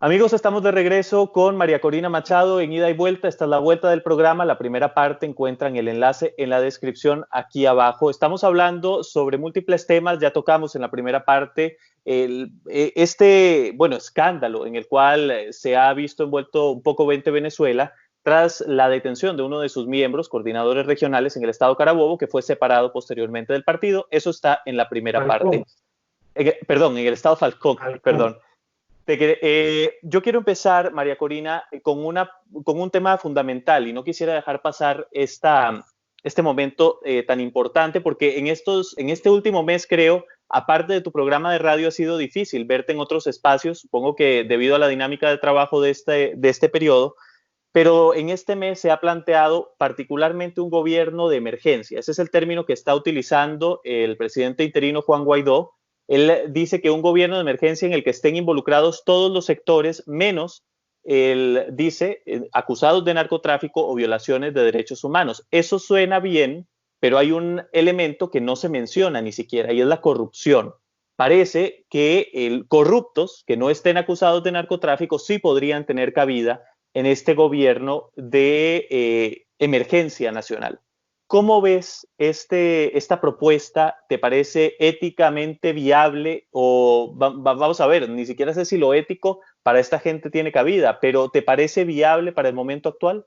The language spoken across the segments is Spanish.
Amigos, estamos de regreso con María Corina Machado en Ida y Vuelta. Esta es la vuelta del programa. La primera parte encuentran el enlace en la descripción aquí abajo. Estamos hablando sobre múltiples temas. Ya tocamos en la primera parte escándalo en el cual se ha visto envuelto un poco 20 Venezuela tras la detención de uno de sus miembros, coordinadores regionales en el estado Carabobo, que fue separado posteriormente del partido. Eso está en la primera Falcón, parte. Perdón, en el estado Falcón, Falcón. perdón. Yo quiero empezar, María Corina, con un tema fundamental y no quisiera dejar pasar este momento tan importante porque en este último mes creo, aparte de tu programa de radio, ha sido difícil verte en otros espacios, supongo que debido a la dinámica de trabajo de este periodo, pero en este mes se ha planteado particularmente un gobierno de emergencia. Ese es el término que está utilizando el presidente interino Juan Guaidó. Él dice que un gobierno de emergencia en el que estén involucrados todos los sectores, menos, él dice, acusados de narcotráfico o violaciones de derechos humanos. Eso suena bien, pero hay un elemento que no se menciona ni siquiera, y es la corrupción. Parece que corruptos que no estén acusados de narcotráfico sí podrían tener cabida en este gobierno de emergencia nacional. ¿Cómo ves esta propuesta? ¿Te parece éticamente viable? Vamos a ver, ni siquiera sé si lo ético para esta gente tiene cabida, pero ¿te parece viable para el momento actual?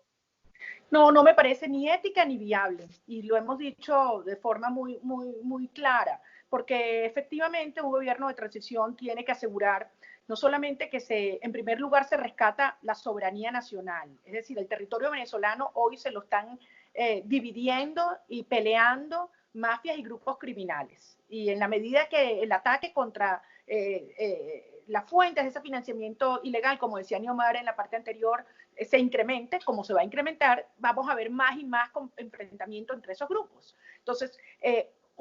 No, no me parece ni ética ni viable. Y lo hemos dicho de forma muy clara, porque efectivamente un gobierno de transición tiene que asegurar no solamente que en primer lugar se rescata la soberanía nacional, es decir, el territorio venezolano hoy se lo están dividiendo y peleando mafias y grupos criminales. Y en la medida que el ataque contra las fuentes de ese financiamiento ilegal, como decía Niomar en la parte anterior, se incremente, como se va a incrementar, vamos a ver más y más enfrentamiento entre esos grupos. Entonces,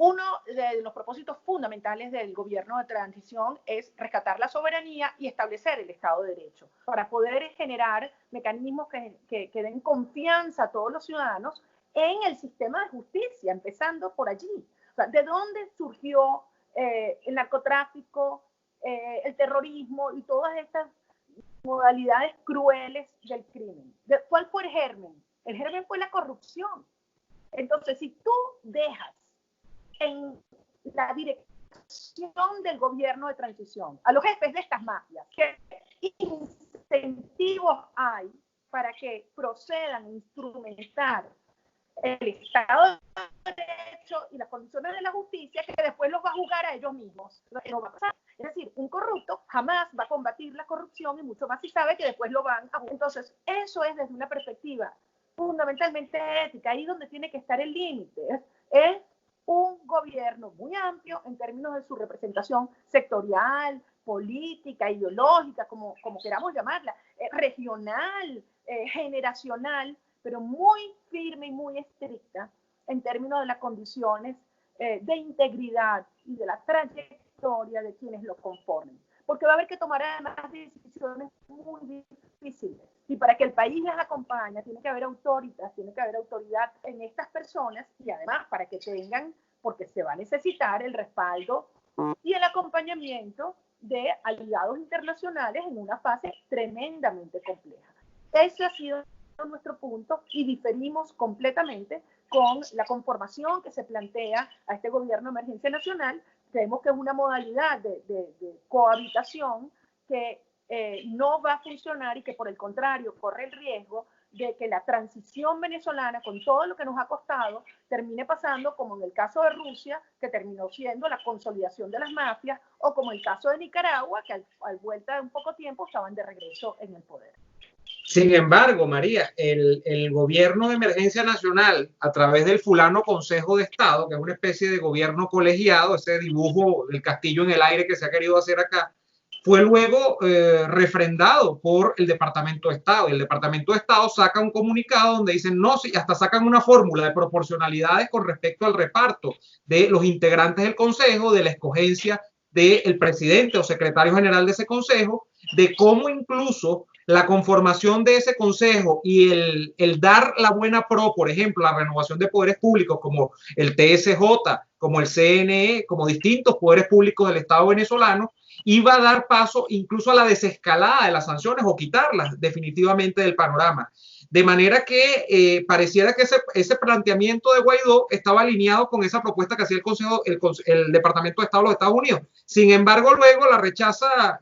uno de los propósitos fundamentales del gobierno de transición es rescatar la soberanía y establecer el Estado de Derecho para poder generar mecanismos que den confianza a todos los ciudadanos en el sistema de justicia, empezando por allí. O sea, ¿de dónde surgió el narcotráfico, el terrorismo y todas estas modalidades crueles del crimen? ¿Cuál fue el germen? El germen fue la corrupción. Entonces, si tú dejas en la dirección del gobierno de transición a los jefes de estas mafias, ¿qué incentivos hay para que procedan a instrumentar el Estado de Derecho y las condiciones de la justicia, que después los va a juzgar a ellos mismos? No va a pasar. Es decir, un corrupto jamás va a combatir la corrupción y mucho más si sabe que después lo van a juzgar. Entonces, eso es desde una perspectiva fundamentalmente ética, ahí donde tiene que estar el límite. Es un gobierno muy amplio en términos de su representación sectorial, política, ideológica, como queramos llamarla, regional, generacional, pero muy firme y muy estricta en términos de las condiciones de integridad y de la trayectoria de quienes lo conformen. Porque va a haber que tomar además decisiones muy difíciles. Y para que el país las acompañe, tiene que haber autoritas, tiene que haber autoridad en estas personas y además para que tengan, porque se va a necesitar el respaldo y el acompañamiento de aliados internacionales en una fase tremendamente compleja. Ese ha sido nuestro punto y diferimos completamente con la conformación que se plantea a este gobierno de emergencia nacional. Creemos que es una modalidad de cohabitación que no va a funcionar y que por el contrario corre el riesgo de que la transición venezolana, con todo lo que nos ha costado, termine pasando como en el caso de Rusia, que terminó siendo la consolidación de las mafias, o como el caso de Nicaragua, que al vuelta de un poco tiempo estaban de regreso en el poder. Sin embargo, María, el gobierno de emergencia nacional, a través del fulano Consejo de Estado, que es una especie de gobierno colegiado, ese dibujo del castillo en el aire que se ha querido hacer acá, fue luego refrendado por el Departamento de Estado. Y el Departamento de Estado saca un comunicado donde dicen, no, sí, hasta sacan una fórmula de proporcionalidades con respecto al reparto de los integrantes del Consejo, de la escogencia del presidente o secretario general de ese Consejo, de cómo incluso la conformación de ese consejo y el dar la buena pro, por ejemplo, la renovación de poderes públicos como el TSJ, como el CNE, como distintos poderes públicos del Estado venezolano, iba a dar paso incluso a la desescalada de las sanciones o quitarlas definitivamente del panorama. De manera que pareciera que ese planteamiento de Guaidó estaba alineado con esa propuesta que hacía el Departamento de Estado de los Estados Unidos. Sin embargo, luego la rechaza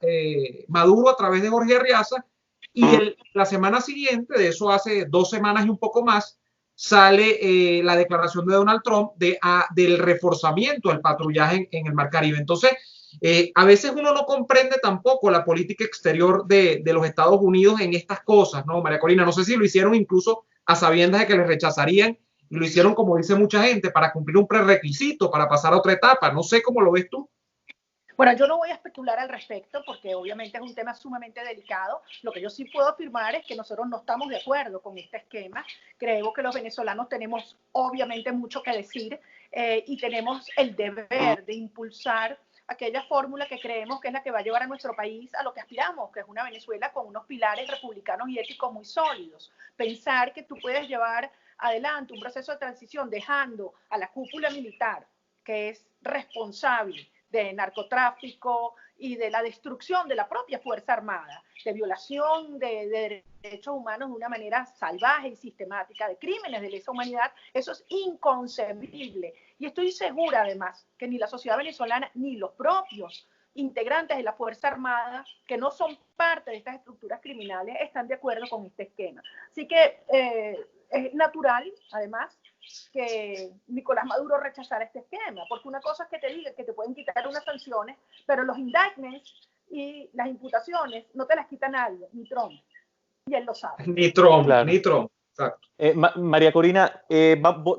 Maduro a través de Jorge Arriaza, y la semana siguiente, de eso hace 2 semanas y un poco más, sale la declaración de Donald Trump del reforzamiento del patrullaje en el Mar Caribe. Entonces, a veces uno no comprende tampoco la política exterior de los Estados Unidos en estas cosas, ¿no, María Corina? No sé si lo hicieron incluso a sabiendas de que les rechazarían, y lo hicieron, como dice mucha gente, para cumplir un prerequisito, para pasar a otra etapa. No sé cómo lo ves tú. Bueno, yo no voy a especular al respecto porque obviamente es un tema sumamente delicado. Lo que yo sí puedo afirmar es que nosotros no estamos de acuerdo con este esquema. Creo que los venezolanos tenemos obviamente mucho que decir y tenemos el deber de impulsar aquella fórmula que creemos que es la que va a llevar a nuestro país a lo que aspiramos, que es una Venezuela con unos pilares republicanos y éticos muy sólidos. Pensar que tú puedes llevar adelante un proceso de transición dejando a la cúpula militar, que es responsable de narcotráfico y de la destrucción de la propia Fuerza Armada, de violación de derechos humanos de una manera salvaje y sistemática, de crímenes de lesa humanidad, eso es inconcebible. Y estoy segura, además, que ni la sociedad venezolana ni los propios integrantes de la Fuerza Armada, que no son parte de estas estructuras criminales, están de acuerdo con este esquema. Así que es natural, además, que Nicolás Maduro rechazara este esquema, porque una cosa es que te digan que te pueden quitar unas sanciones, pero los indictments y las imputaciones no te las quita nadie, ni Trump, y él lo sabe. Ni Trump, Claro. ni Trump. Exacto. María Corina,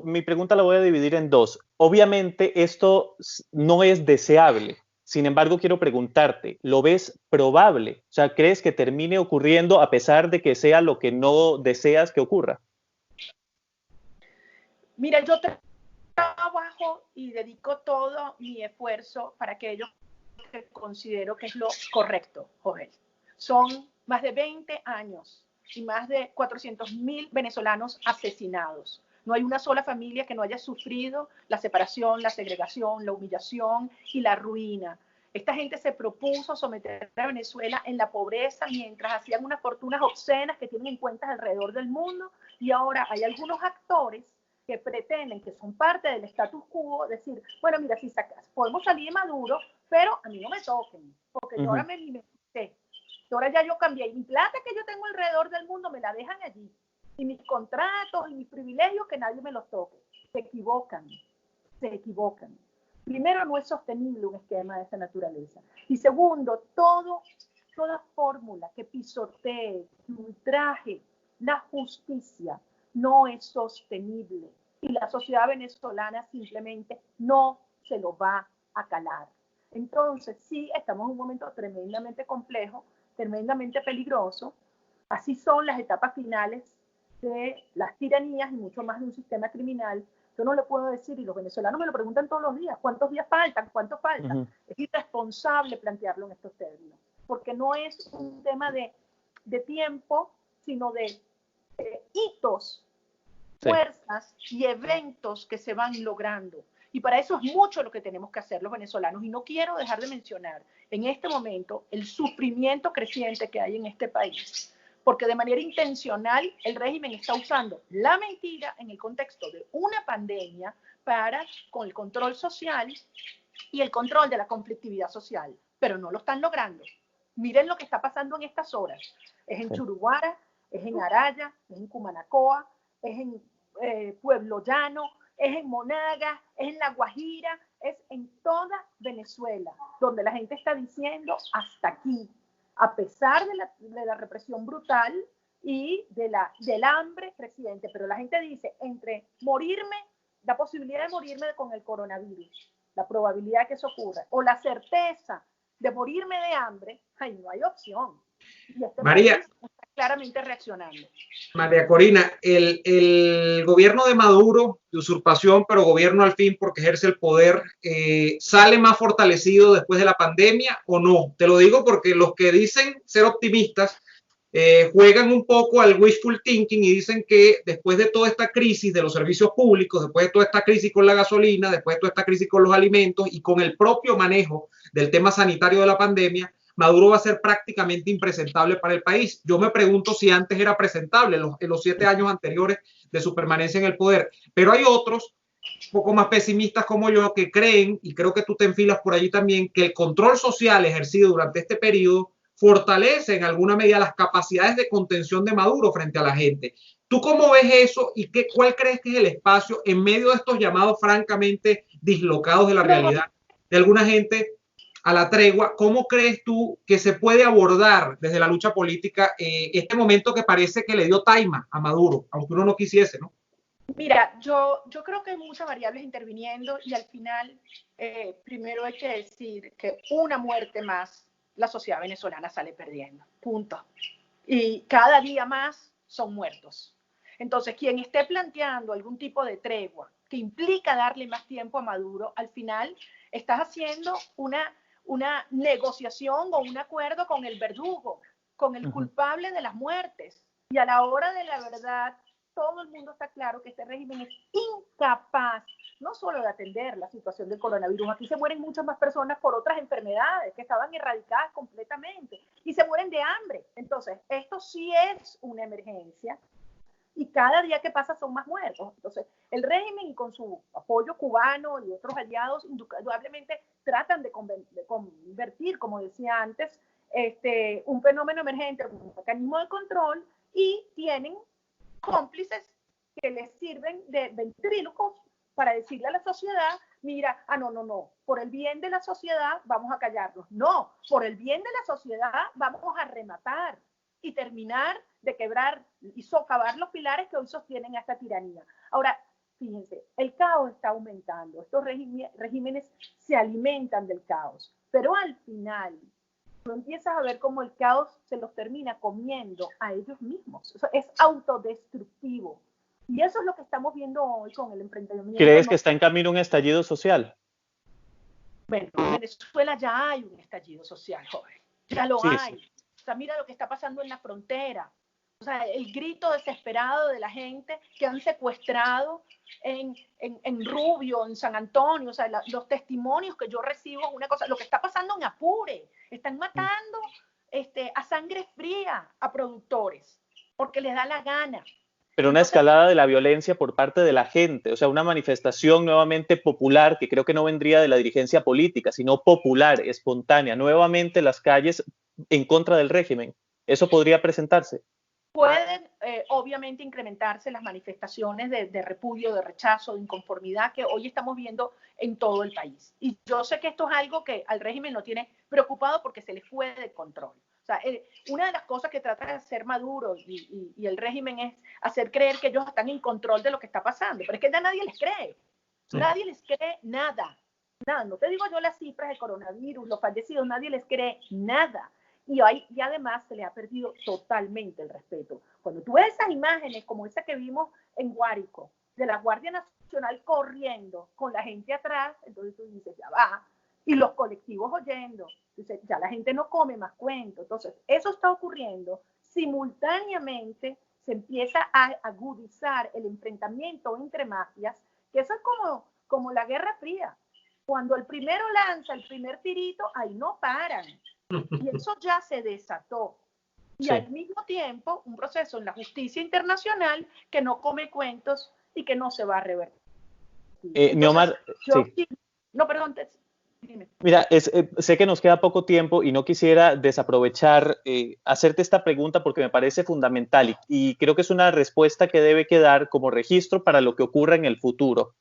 mi pregunta la voy a dividir en dos. Obviamente esto no es deseable. Sin embargo, quiero preguntarte, ¿lo ves probable? O sea, ¿crees que termine ocurriendo a pesar de que sea lo que no deseas que ocurra? Mira, yo trabajo y dedico todo mi esfuerzo para aquello que considero que es lo correcto, Jorge. Son más de 20 años y más de 400.000 venezolanos asesinados. No hay una sola familia que no haya sufrido la separación, la segregación, la humillación y la ruina. Esta gente se propuso someter a Venezuela en la pobreza mientras hacían unas fortunas obscenas que tienen en cuentas alrededor del mundo, y ahora hay algunos actores que pretenden, que son parte del status quo, decir, bueno, mira, si podemos salir de Maduro, pero a mí no me toquen, porque yo ahora me quité. Ahora ya yo cambié, y mi plata que yo tengo alrededor del mundo me la dejan allí, y mis contratos y mis privilegios que nadie me los toque. Se equivocan, se equivocan. Primero, no es sostenible un esquema de esa naturaleza. Y segundo, toda fórmula que pisotee, que ultraje la justicia, no es sostenible, y la sociedad venezolana simplemente no se lo va a calar. Entonces, sí, estamos en un momento tremendamente complejo, tremendamente peligroso. Así son las etapas finales de las tiranías y mucho más de un sistema criminal. Yo no le puedo decir, y los venezolanos me lo preguntan todos los días, ¿cuántos días faltan? ¿Cuánto falta? Es irresponsable plantearlo en estos términos, porque no es un tema de tiempo, sino de hitos, fuerzas y eventos que se van logrando. Y para eso es mucho lo que tenemos que hacer los venezolanos. Y no quiero dejar de mencionar en este momento el sufrimiento creciente que hay en este país, porque de manera intencional el régimen está usando la mentira en el contexto de una pandemia con el control social y el control de la conflictividad social, pero no lo están logrando. Miren lo que está pasando en estas horas. Es en Churuguara, es en Araya, es en Cumanacoa, es en Pueblo Llano, es en Monagas, es en La Guajira, es en toda Venezuela, donde la gente está diciendo hasta aquí, a pesar de la represión brutal y del hambre creciente. Pero la gente dice, entre morirme, la posibilidad de morirme con el coronavirus, la probabilidad de que eso ocurra, o la certeza de morirme de hambre, ay, no hay opción. Y este María, país está claramente reaccionando. María Corina, el gobierno de Maduro, de usurpación, pero gobierno al fin porque ejerce el poder, ¿sale más fortalecido después de la pandemia o no? Te lo digo porque los que dicen ser optimistas juegan un poco al wishful thinking y dicen que después de toda esta crisis de los servicios públicos, después de toda esta crisis con la gasolina, después de toda esta crisis con los alimentos y con el propio manejo del tema sanitario de la pandemia, Maduro va a ser prácticamente impresentable para el país. Yo me pregunto si antes era presentable en los 7 años anteriores de su permanencia en el poder, pero hay otros un poco más pesimistas como yo que creen, y creo que tú te enfilas por allí también, que el control social ejercido durante este periodo fortalece en alguna medida las capacidades de contención de Maduro frente a la gente. ¿Tú cómo ves eso y cuál crees que es el espacio en medio de estos llamados francamente dislocados de la realidad de alguna gente a la tregua? ¿Cómo crees tú que se puede abordar desde la lucha política este momento que parece que le dio taima a Maduro, aunque uno no quisiese, ¿no? Mira, yo creo que hay muchas variables interviniendo y al final, primero hay que decir que una muerte más, la sociedad venezolana sale perdiendo, punto. Y cada día más son muertos. Entonces, quien esté planteando algún tipo de tregua que implica darle más tiempo a Maduro, al final estás haciendo una negociación o un acuerdo con el verdugo, con el culpable de las muertes. Y a la hora de la verdad, todo el mundo está claro que este régimen es incapaz no solo de atender la situación del coronavirus, aquí se mueren muchas más personas por otras enfermedades que estaban erradicadas completamente y se mueren de hambre. Entonces, esto sí es una emergencia y cada día que pasa son más muertos. Entonces, el régimen con su apoyo cubano y otros aliados indudablemente tratan de convertir, como decía antes, un fenómeno emergente en un mecanismo de control y tienen cómplices que les sirven de ventrílocos para decirle a la sociedad, mira, no, por el bien de la sociedad vamos a callarnos. No, por el bien de la sociedad vamos a rematar y terminar de quebrar y socavar los pilares que hoy sostienen a esta tiranía. Ahora, fíjense, el caos está aumentando, estos regímenes se alimentan del caos, pero al final tú empiezas a ver cómo el caos se los termina comiendo a ellos mismos. O sea, es autodestructivo. Y eso es lo que estamos viendo hoy con el enfrentamiento. ¿Crees que está en camino un estallido social? Bueno, en Venezuela ya hay un estallido social, joven. Ya lo hay. Sí. O sea, mira lo que está pasando en la frontera. O sea, el grito desesperado de la gente que han secuestrado en Rubio, en San Antonio. O sea, los testimonios que yo recibo, una cosa, lo que está pasando en Apure. Están matando a sangre fría a productores porque les da la gana. Pero una escalada de la violencia por parte de la gente, o sea, una manifestación nuevamente popular, que creo que no vendría de la dirigencia política, sino popular, espontánea, nuevamente las calles en contra del régimen. ¿Eso podría presentarse? Pueden, obviamente, incrementarse las manifestaciones de repudio, de rechazo, de inconformidad que hoy estamos viendo en todo el país. Y yo sé que esto es algo que al régimen lo tiene preocupado porque se le fue de control. O sea, una de las cosas que trata de hacer Maduro y el régimen es hacer creer que ellos están en control de lo que está pasando. Pero es que ya nadie les cree. Nadie les cree nada. Nada. No te digo yo las cifras de coronavirus, los fallecidos, nadie les cree nada. Y además se le ha perdido totalmente el respeto. Cuando tú ves esas imágenes como esa que vimos en Guárico, de la Guardia Nacional corriendo con la gente atrás, entonces tú dices, ya va, y los colectivos oyendo, entonces ya la gente no come más cuento. Entonces eso está ocurriendo, simultáneamente se empieza a agudizar el enfrentamiento entre mafias, que eso es como la Guerra Fría. Cuando el primero lanza el primer tirito, ahí no paran. Y eso ya se desató. Y sí, al mismo tiempo, un proceso en la justicia internacional que no come cuentos y que no se va a revertir. Neomar, sí. No, perdón, dime. Mira, sé que nos queda poco tiempo y no quisiera desaprovechar hacerte esta pregunta porque me parece fundamental y creo que es una respuesta que debe quedar como registro para lo que ocurra en el futuro.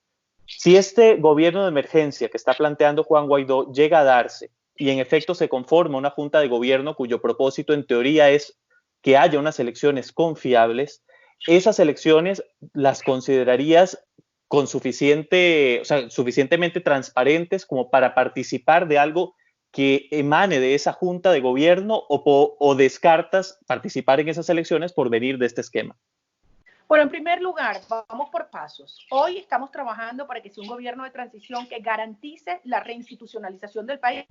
Si este gobierno de emergencia que está planteando Juan Guaidó llega a darse, y en efecto se conforma una junta de gobierno cuyo propósito en teoría es que haya unas elecciones confiables, esas elecciones las considerarías con suficientemente transparentes como para participar de algo que emane de esa junta de gobierno o descartas participar en esas elecciones por venir de este esquema? Bueno, en primer lugar, vamos por pasos. Hoy estamos trabajando para que sea un gobierno de transición que garantice la reinstitucionalización del país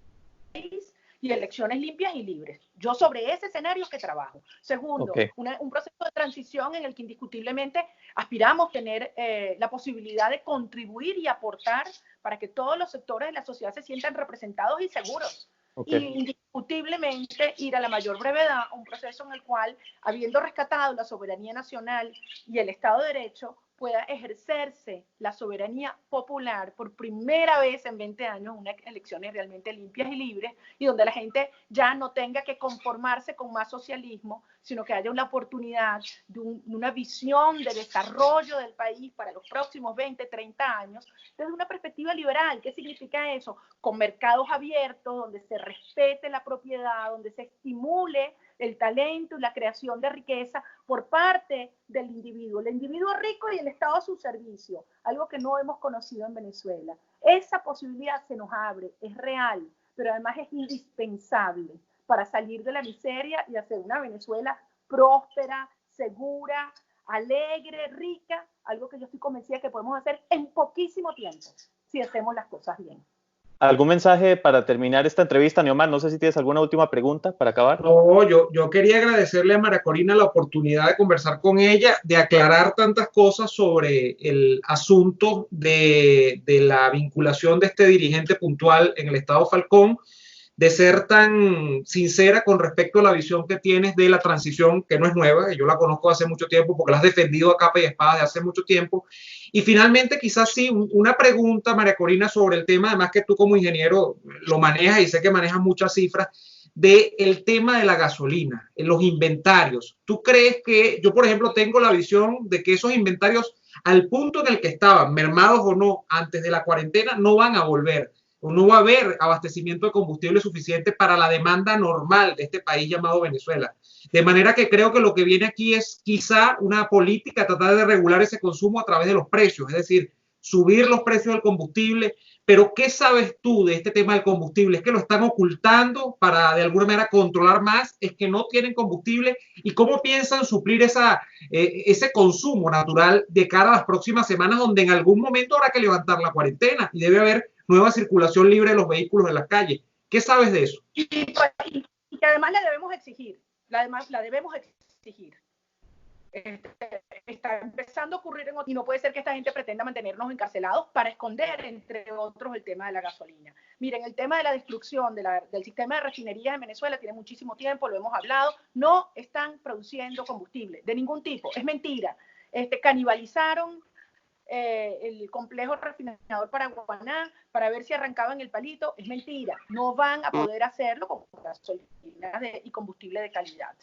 y elecciones limpias y libres. Yo sobre ese escenario es que trabajo. Segundo, un proceso de transición en el que indiscutiblemente aspiramos tener la posibilidad de contribuir y aportar para que todos los sectores de la sociedad se sientan representados y seguros. Y indiscutiblemente ir a la mayor brevedad a un proceso en el cual, habiendo rescatado la soberanía nacional y el Estado de Derecho, pueda ejercerse la soberanía popular por primera vez en 20 años, unas elecciones realmente limpias y libres, y donde la gente ya no tenga que conformarse con más socialismo, sino que haya una oportunidad de una visión de desarrollo del país para los próximos 20, 30 años, desde una perspectiva liberal. ¿Qué significa eso? Con mercados abiertos, donde se respete la propiedad, donde se estimule el talento y la creación de riqueza por parte del individuo. El individuo rico y el Estado a su servicio, algo que no hemos conocido en Venezuela. Esa posibilidad se nos abre, es real, pero además es indispensable para salir de la miseria y hacer una Venezuela próspera, segura, alegre, rica, algo que yo estoy convencida que podemos hacer en poquísimo tiempo, si hacemos las cosas bien. ¿Algún mensaje para terminar esta entrevista, Neomar? No sé si tienes alguna última pregunta para acabar. No, yo quería agradecerle a María Corina la oportunidad de conversar con ella, de aclarar tantas cosas sobre el asunto de la vinculación de este dirigente puntual en el Estado Falcón, de ser tan sincera con respecto a la visión que tienes de la transición, que no es nueva, yo la conozco hace mucho tiempo porque la has defendido a capa y espada de hace mucho tiempo. Y finalmente, quizás sí, una pregunta, María Corina, sobre el tema, además que tú como ingeniero lo manejas y sé que manejas muchas cifras, del tema de la gasolina, en los inventarios. ¿Tú crees que, yo por ejemplo tengo la visión de que esos inventarios, al punto en el que estaban, mermados o no, antes de la cuarentena, no van a volver? O no va a haber abastecimiento de combustible suficiente para la demanda normal de este país llamado Venezuela. De manera que creo que lo que viene aquí es quizá una política, tratar de regular ese consumo a través de los precios, es decir, subir los precios del combustible. Pero ¿qué sabes tú de este tema del combustible? ¿Es que lo están ocultando para de alguna manera controlar más? ¿Es que no tienen combustible? ¿Y cómo piensan suplir ese consumo natural de cara a las próximas semanas, donde en algún momento habrá que levantar la cuarentena y debe haber nueva circulación libre de los vehículos en las calles? ¿Qué sabes de eso? Y que además la debemos exigir, la debemos exigir. Está empezando a ocurrir y no puede ser que esta gente pretenda mantenernos encarcelados para esconder, entre otros, el tema de la gasolina. Miren, el tema de la destrucción del sistema de refinerías en Venezuela tiene muchísimo tiempo, lo hemos hablado, no están produciendo combustible de ningún tipo, es mentira. Canibalizaron el complejo refinador Paraguaná para ver si arrancaban el palito, es mentira, no van a poder hacerlo con gasolina y combustible de calidad.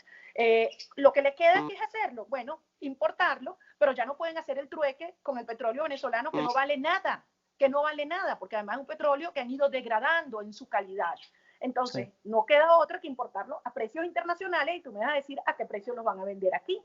Lo que le queda es hacerlo, bueno, importarlo, pero ya no pueden hacer el trueque con el petróleo venezolano que no vale nada, porque además es un petróleo que han ido degradando en su calidad. Entonces, no queda otra que importarlo a precios internacionales y tú me vas a decir a qué precio los van a vender aquí.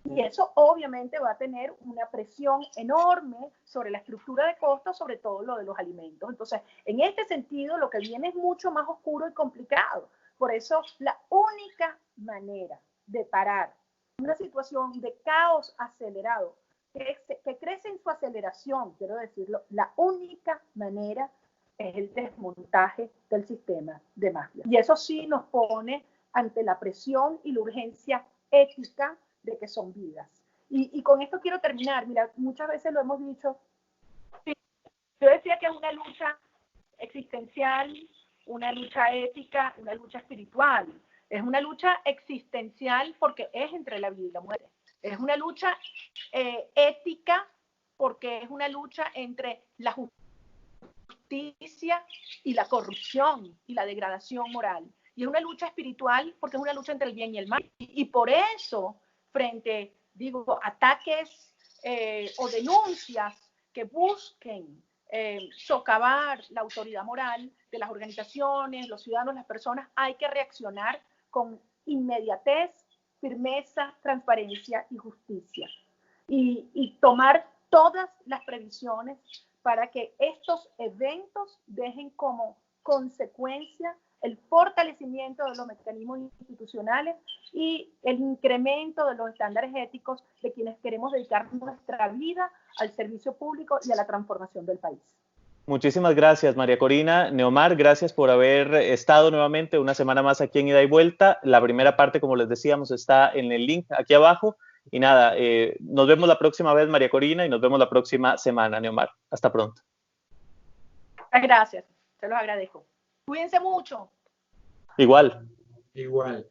Y eso obviamente va a tener una presión enorme sobre la estructura de costos, sobre todo lo de los alimentos. Entonces, en este sentido, lo que viene es mucho más oscuro y complicado. Por eso, la única manera de parar una situación de caos acelerado, que crece en su aceleración, quiero decirlo, la única manera es el desmontaje del sistema de mafia. Y eso sí nos pone ante la presión y la urgencia ética de que son vidas. Y con esto quiero terminar. Mira, muchas veces lo hemos dicho. Yo decía que es una lucha existencial, una lucha ética, una lucha espiritual. Es una lucha existencial porque es entre la vida y la muerte. Es una lucha ética porque es una lucha entre la justicia y la corrupción y la degradación moral. Y es una lucha espiritual porque es una lucha entre el bien y el mal. Y por eso, frente, ataques o denuncias que busquen socavar la autoridad moral de las organizaciones, los ciudadanos, las personas, hay que reaccionar con inmediatez, firmeza, transparencia y justicia. Y tomar todas las previsiones para que estos eventos dejen como consecuencia el fortalecimiento de los mecanismos institucionales y el incremento de los estándares éticos de quienes queremos dedicar nuestra vida al servicio público y a la transformación del país. Muchísimas gracias, María Corina. Neomar, gracias por haber estado nuevamente una semana más aquí en Ida y Vuelta. La primera parte, como les decíamos, está en el link aquí abajo. Y nada, nos vemos la próxima vez, María Corina, y nos vemos la próxima semana, Neomar. Hasta pronto. Gracias, se los agradezco. Cuídense mucho. Igual. Igual.